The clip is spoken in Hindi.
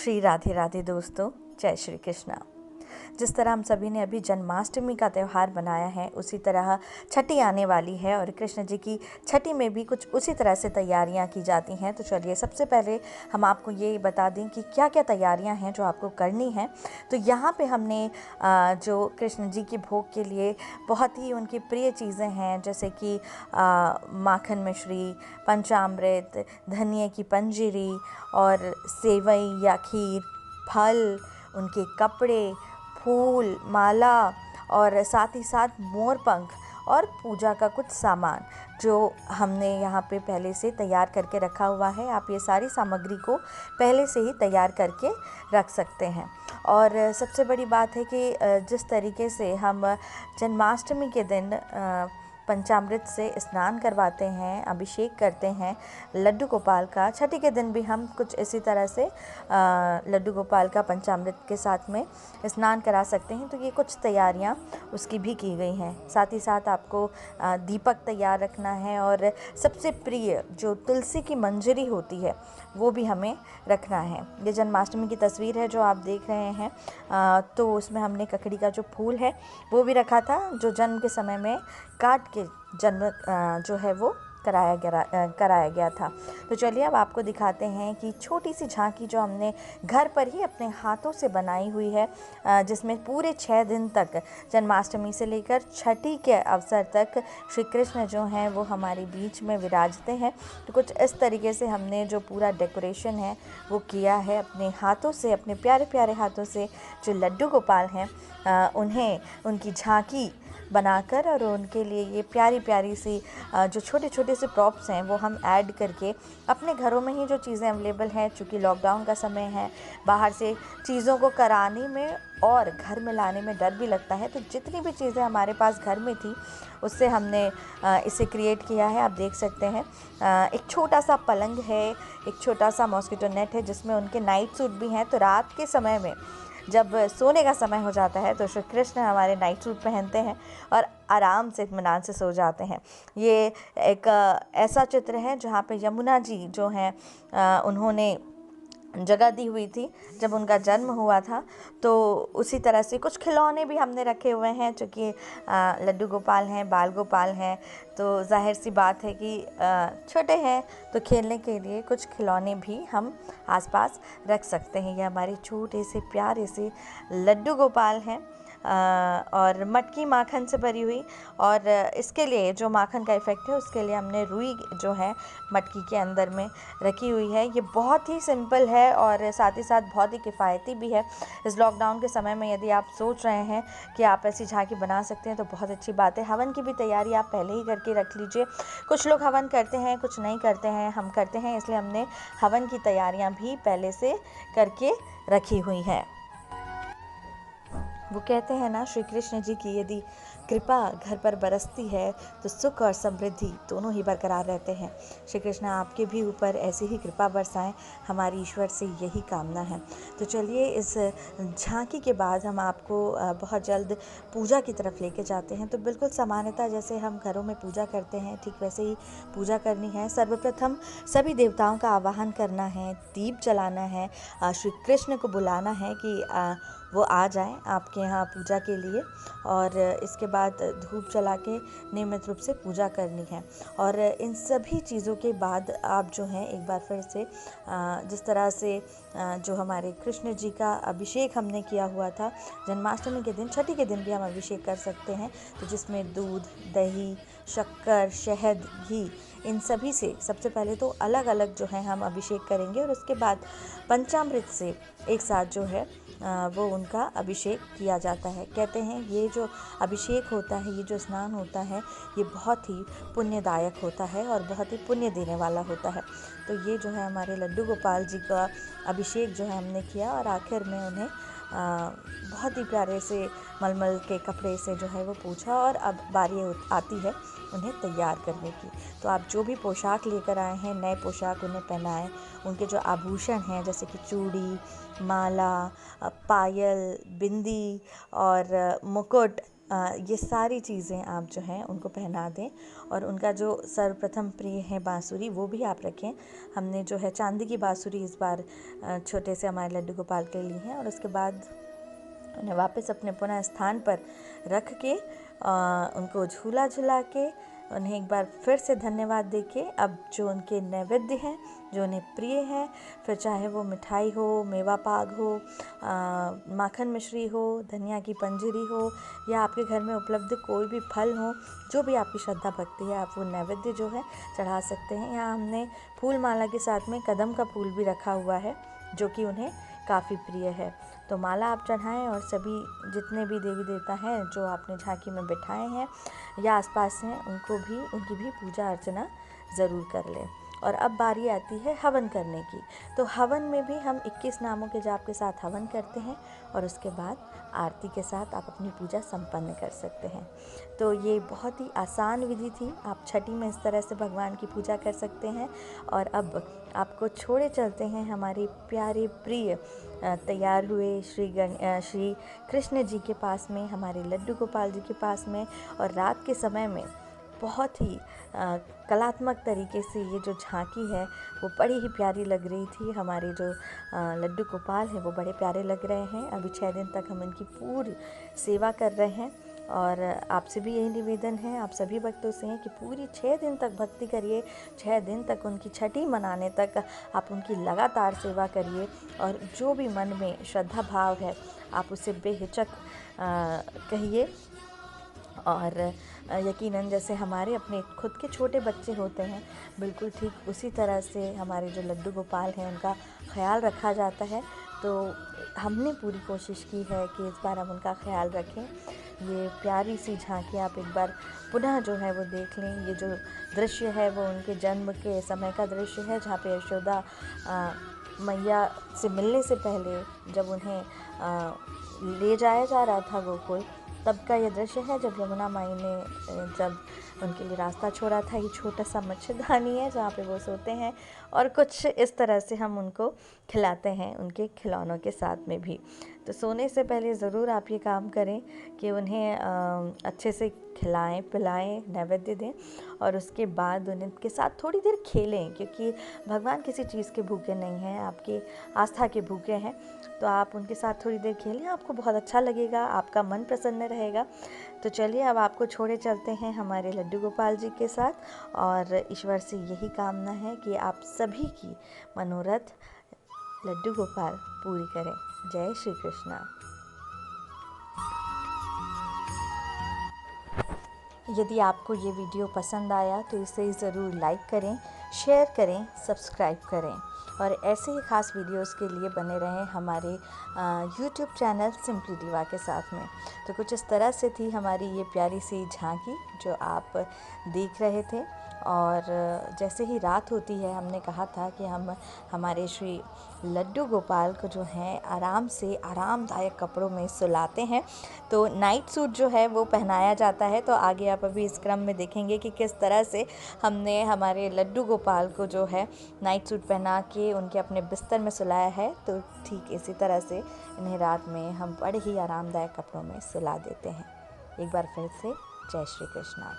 श्री राधे राधे दोस्तों, जय श्री कृष्णा। जिस तरह हम सभी ने अभी जन्माष्टमी का त्यौहार बनाया है, उसी तरह छठी आने वाली है और कृष्ण जी की छठी में भी कुछ उसी तरह से तैयारियां की जाती हैं। तो चलिए सबसे पहले हम आपको ये बता दें कि क्या क्या तैयारियां हैं जो आपको करनी है। तो यहाँ पे हमने जो कृष्ण जी के भोग के लिए बहुत ही उनकी प्रिय चीज़ें हैं, जैसे कि माखन मिश्री, पंचामृत, धनिए की पंजीरी और सेवई या खीर, फल, उनके कपड़े, फूल, माला और साथ ही साथ मोरपंख और पूजा का कुछ सामान जो हमने यहाँ पे पहले से तैयार करके रखा हुआ है। आप ये सारी सामग्री को पहले से ही तैयार करके रख सकते हैं। और सबसे बड़ी बात है कि जिस तरीके से हम जन्माष्टमी के दिन पंचामृत से स्नान करवाते हैं, अभिषेक करते हैं लड्डू गोपाल का, छठी के दिन भी हम कुछ इसी तरह से लड्डू गोपाल का पंचामृत के साथ में स्नान करा सकते हैं। तो ये कुछ तैयारियां उसकी भी की गई हैं। साथ ही साथ आपको दीपक तैयार रखना है और सबसे प्रिय जो तुलसी की मंजरी होती है वो भी हमें रखना है। ये जन्माष्टमी की तस्वीर है जो आप देख रहे हैं। तो उसमें हमने ककड़ी का जो फूल है वो भी रखा था, जो जन्म के समय में काट के जन्म जो है वो कराया गया था। तो चलिए अब आपको दिखाते हैं कि छोटी सी झांकी जो हमने घर पर ही अपने हाथों से बनाई हुई है, जिसमें पूरे 6 दिन तक जन्माष्टमी से लेकर छठी के अवसर तक श्री कृष्ण जो हैं वो हमारे बीच में विराजते हैं। तो कुछ इस तरीके से हमने जो पूरा डेकोरेशन है वो किया है अपने हाथों से, अपने प्यारे प्यारे हाथों से। जो लड्डू गोपाल हैं उन्हें उनकी झांकी बनाकर और उनके लिए ये प्यारी प्यारी सी जो छोटे छोटे से प्रॉप्स हैं वो हम ऐड करके अपने घरों में ही जो चीज़ें अवेलेबल हैं, चूँकि लॉकडाउन का समय है, बाहर से चीज़ों को कराने में और घर में लाने में डर भी लगता है, तो जितनी भी चीज़ें हमारे पास घर में थी उससे हमने इसे क्रिएट किया है। आप देख सकते हैं एक छोटा सा पलंग है, एक छोटा सा मॉस्किटो नेट है जिसमें उनके नाइट सूट भी हैं। तो रात के समय में जब सोने का समय हो जाता है तो श्री कृष्ण हमारे नाइट सूट पहनते हैं और आराम से इत्मीनान से सो जाते हैं। ये एक ऐसा चित्र है जहाँ पे यमुना जी जो हैं उन्होंने जगह दी हुई थी जब उनका जन्म हुआ था। तो उसी तरह से कुछ खिलौने भी हमने रखे हुए हैं, चूँकि लड्डू गोपाल हैं, बाल गोपाल हैं, तो जाहिर सी बात है कि छोटे हैं तो खेलने के लिए कुछ खिलौने भी हम आसपास रख सकते हैं। ये हमारे छोटे से प्यारे से लड्डू गोपाल हैं और मटकी माखन से भरी हुई। और इसके लिए जो माखन का इफ़ेक्ट है उसके लिए हमने रुई जो है मटकी के अंदर में रखी हुई है। ये बहुत ही सिंपल है और साथ ही साथ बहुत ही किफ़ायती भी है। इस लॉकडाउन के समय में यदि आप सोच रहे हैं कि आप ऐसी झांकी बना सकते हैं तो बहुत अच्छी बात है। हवन की भी तैयारी आप पहले ही करके रख लीजिए। कुछ लोग हवन करते हैं, कुछ नहीं करते हैं, हम करते हैं, इसलिए हमने हवन की तैयारियां भी पहले से करके रखी हुई हैं। वो कहते हैं ना, श्री कृष्ण जी की यदि कृपा घर पर बरसती है तो सुख और समृद्धि दोनों ही बरकरार रहते हैं। श्री कृष्ण आपके भी ऊपर ऐसी ही कृपा बरसाएं, हमारी ईश्वर से यही कामना है। तो चलिए इस झांकी के बाद हम आपको बहुत जल्द पूजा की तरफ लेके जाते हैं। तो बिल्कुल सामान्यतः जैसे हम घरों में पूजा करते हैं ठीक वैसे ही पूजा करनी है। सर्वप्रथम सभी देवताओं का आवाहन करना है, दीप जलाना है, श्री कृष्ण को बुलाना है कि वो आ जाएं आपके यहाँ पूजा के लिए, और इसके बाद धूप जला के नियमित रूप से पूजा करनी है। और इन सभी चीज़ों के बाद आप जो हैं एक बार फिर से जिस तरह से जो हमारे कृष्ण जी का अभिषेक हमने किया हुआ था जन्माष्टमी के दिन, छठी के दिन भी हम अभिषेक कर सकते हैं। तो जिसमें दूध, दही, शक्कर, शहद, घी, इन सभी से सबसे पहले तो अलग अलग जो है हम अभिषेक करेंगे और उसके बाद पंचामृत से एक साथ जो है वो उनका अभिषेक किया जाता है। कहते हैं ये जो अभिषेक होता है, ये जो स्नान होता है, ये बहुत ही पुण्यदायक होता है और बहुत ही पुण्य देने वाला होता है। तो ये जो है हमारे लड्डू गोपाल जी का अभिषेक जो है हमने किया और आखिर में उन्हें बहुत ही प्यारे से मलमल के कपड़े से जो है वो पूछा। और अब बारी आती है उन्हें तैयार करने की। तो आप जो भी पोशाक लेकर आए हैं, नए पोशाक उन्हें पहनाएं। उनके जो आभूषण हैं जैसे कि चूड़ी, माला, पायल, बिंदी और मुकुट, ये सारी चीज़ें आप जो हैं उनको पहना दें। और उनका जो सर्वप्रथम प्रिय है बांसुरी, वो भी आप रखें। हमने जो है चांदी की बांसुरी इस बार छोटे से हमारे लड्डू गोपाल के लिए हैं। और उसके बाद उन्हें वापस अपने पुनः स्थान पर रख के उनको झूला झुला के उन्हें एक बार फिर से धन्यवाद देके, अब जो उनके नैवेद्य हैं, जो उन्हें प्रिय है, फिर चाहे वो मिठाई हो, मेवा पाक हो, माखन मिश्री हो, धनिया की पंजीरी हो, या आपके घर में उपलब्ध कोई भी फल हो, जो भी आपकी श्रद्धा भक्ति है, आप वो नैवेद्य जो है चढ़ा सकते हैं। यहाँ हमने फूल माला के साथ में कदम का फूल भी रखा हुआ है, जो कि उन्हें काफ़ी प्रिय है। तो माला आप चढ़ाएं और सभी जितने भी देवी देवता हैं जो आपने झांकी में बिठाए हैं या आसपास हैं, उनकी भी पूजा अर्चना ज़रूर कर लें। और अब बारी आती है हवन करने की। तो हवन में भी हम 21 नामों के जाप के साथ हवन करते हैं और उसके बाद आरती के साथ आप अपनी पूजा संपन्न कर सकते हैं। तो ये बहुत ही आसान विधि थी। आप छठी में इस तरह से भगवान की पूजा कर सकते हैं। और अब आपको छोड़े चलते हैं हमारे प्यारे प्रिय तैयार हुए श्री कृष्ण जी के पास में, हमारे लड्डू गोपाल जी के पास में। और रात के समय में बहुत ही कलात्मक तरीके से ये जो झांकी है वो बड़ी ही प्यारी लग रही थी। हमारे जो लड्डू गोपाल हैं वो बड़े प्यारे लग रहे हैं। अभी 6 दिन तक हम इनकी पूरी सेवा कर रहे हैं। और आपसे भी यही निवेदन है, आप सभी भक्तों से है कि पूरी 6 दिन तक भक्ति करिए। 6 दिन तक उनकी छठी मनाने तक आप उनकी लगातार सेवा करिए। और जो भी मन में श्रद्धा भाव है आप उसे बेहिचक कहिए। और यकीनन जैसे हमारे अपने खुद के छोटे बच्चे होते हैं, बिल्कुल ठीक उसी तरह से हमारे जो लड्डू गोपाल हैं उनका ख्याल रखा जाता है। तो हमने पूरी कोशिश की है कि इस बार हम उनका ख्याल रखें। ये प्यारी सी झांकी आप एक बार पुनः जो है वो देख लें। ये जो दृश्य है वो उनके जन्म के समय का दृश्य है, जहाँ पे यशोदा मैया से मिलने से पहले जब उन्हें ले जाया जा रहा था गोकुल, तब का ये दृश्य है जब यमुना माई ने जब उनके लिए रास्ता छोड़ा था। ये छोटा सा मच्छरदानी है जहाँ पे वो सोते हैं। और कुछ इस तरह से हम उनको खिलाते हैं उनके खिलौनों के साथ में भी। तो सोने से पहले ज़रूर आप ये काम करें कि उन्हें अच्छे से खिलाएं पिलाएं, नैवेद्य दें और उसके बाद उनके साथ थोड़ी देर खेलें, क्योंकि भगवान किसी चीज़ के भूखे नहीं हैं, आपके आस्था के भूखे हैं। तो आप उनके साथ थोड़ी देर खेलें, आपको बहुत अच्छा लगेगा, आपका मन प्रसन्न रहेगा। तो चलिए अब आपको छोड़े चलते हैं हमारे लड्डू गोपाल जी के साथ। और ईश्वर से यही कामना है कि आप सभी की मनोरथ लड्डू गोपाल पूरी करें। जय श्री कृष्णा। यदि आपको ये वीडियो पसंद आया तो इसे ज़रूर लाइक करें, शेयर करें, सब्सक्राइब करें। और ऐसे ही ख़ास वीडियोस के लिए बने रहें हमारे यूट्यूब चैनल सिंपली दिवा के साथ में। तो कुछ इस तरह से थी हमारी ये प्यारी सी झांकी जो आप देख रहे थे। और जैसे ही रात होती है, हमने कहा था कि हम हमारे श्री लड्डू गोपाल को जो है आराम से आरामदायक कपड़ों में सुलाते हैं। तो नाइट सूट जो है वो पहनाया जाता है। तो आगे आप अभी इस क्रम में देखेंगे कि किस तरह से हमने हमारे लड्डू गोपाल को जो है नाइट सूट पहना के उनके अपने बिस्तर में सुलाया है। तो ठीक इसी तरह से इन्हें रात में हम बड़े ही आरामदायक कपड़ों में सुला देते हैं। एक बार फिर से जय श्री कृष्णा।